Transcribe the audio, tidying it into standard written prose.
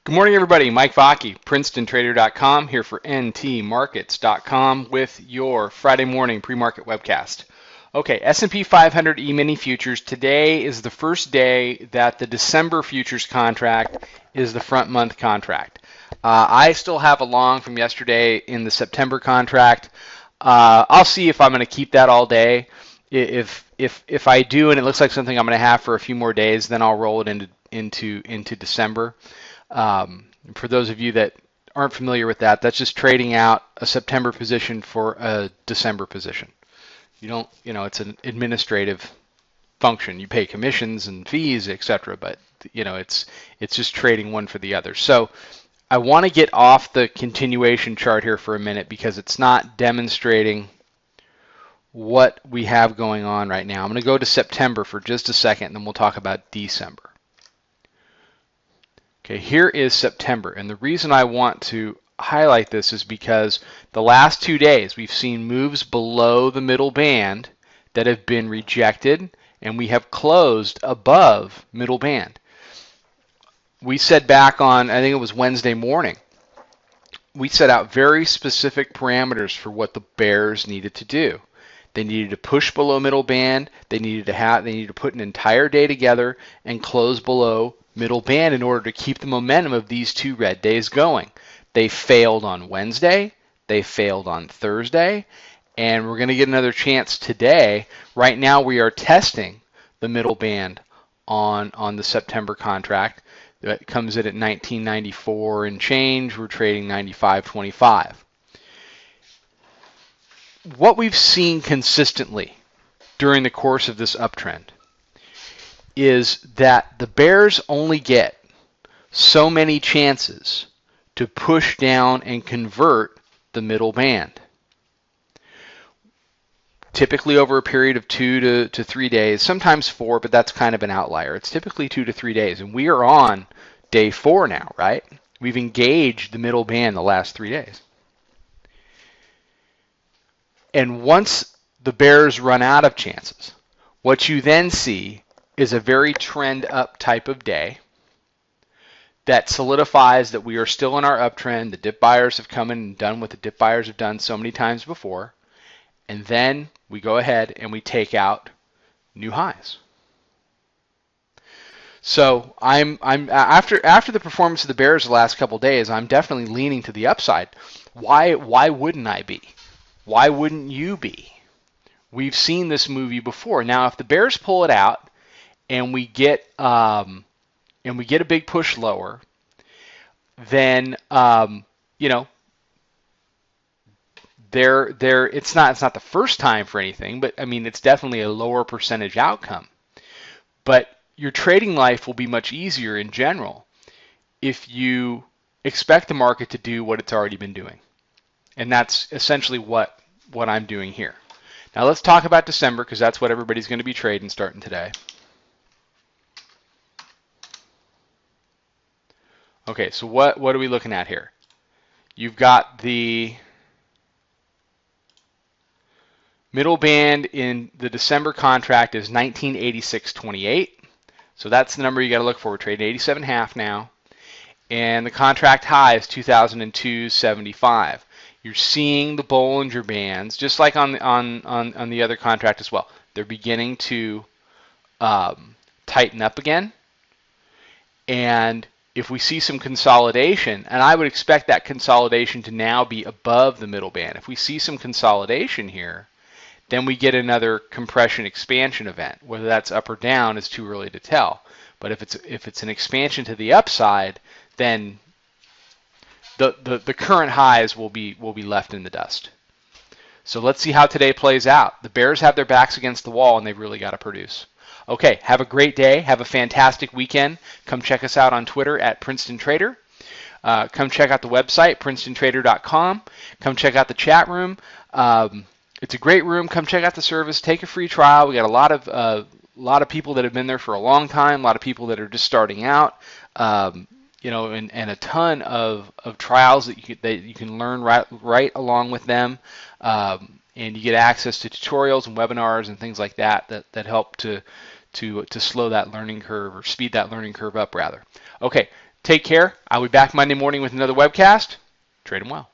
Good morning, everybody. Mike Vacchi, PrincetonTrader.com, here for NTMarkets.com with your Friday morning pre-market webcast. Okay, S&P 500 E-mini futures. Today is the first day that the December futures contract is the front month contract. I still have a long from yesterday in the September contract. I'll see if I'm going to keep that all day. If I do, and it looks like something I'm going to have for a few more days, then I'll roll it into December. For those of you that aren't familiar with that, that's just trading out a September position for a December position. You don't, it's an administrative function. You pay commissions and fees, etc. But it's just trading one for the other. So I want to get off the continuation chart here for a minute because it's not demonstrating what we have going on right now. I'm going to go to September for just a second, and then we'll talk about December. Okay, here is September, and the reason I want to highlight this is because the last 2 days we've seen moves below the middle band that have been rejected, and we have closed above middle band. We said back on, I think it was Wednesday morning, we set out very specific parameters for what the bears needed to do. They needed to push below middle band. They needed to put an entire day together and close below middle band in order to keep the momentum of these 2 red days going. They failed on Wednesday. They failed on Thursday. And we're going to get another chance today. Right now we are testing the middle band on the September contract. That comes in at 1994 and change. We're trading 95.25. What we've seen consistently during the course of this uptrend is that the bears only get so many chances to push down and convert the middle band. Typically over a period of 2 to 3 days, sometimes 4, but that's kind of an outlier. It's typically 2 to 3 days, and we are on day 4 now, right? We've engaged the middle band the last 3 days. And once the bears run out of chances, what you then see is a very trend up type of day that solidifies that we are still in our uptrend. The dip buyers have come in and done what the dip buyers have done so many times before. And then we go ahead and we take out new highs. So I'm after the performance of the bears the last couple of days, I'm definitely leaning to the upside. Why wouldn't I be? Why wouldn't you be? We've seen this movie before. Now, if the bears pull it out and we get a big push lower, then it's not the first time for anything, but I mean it's definitely a lower percentage outcome. But your trading life will be much easier in general if you expect the market to do what it's already been doing. And that's essentially what I'm doing here. Now let's talk about December because that's what everybody's going to be trading starting today. Okay, so what are we looking at here? You've got the middle band in the December contract is 1986.28. So that's the number you got to look for. We're trading 87.5 now. And the contract high is 2002.75. You're seeing the Bollinger Bands, just like on the other contract as well. They're beginning to tighten up again. And if we see some consolidation, and I would expect that consolidation to now be above the middle band. If we see some consolidation here, then we get another compression expansion event. Whether that's up or down is too early to tell. But if it's an expansion to the upside, then the current highs will be left in the dust. So let's see how today plays out. The bears have their backs against the wall, and they've really got to produce. Okay, have a great day. Have a fantastic weekend. Come check us out on Twitter at Princeton Trader. Come check out the website, PrincetonTrader.com. Come check out the chat room. It's a great room. Come check out the service. Take a free trial. We got a lot of people that have been there for a long time. A lot of people that are just starting out. And a ton of trials that you can learn right along with them. And you get access to tutorials and webinars and things like that help to slow that learning curve or speed that learning curve up rather. Okay, Take care. I'll be back Monday morning with another webcast. Trade them well.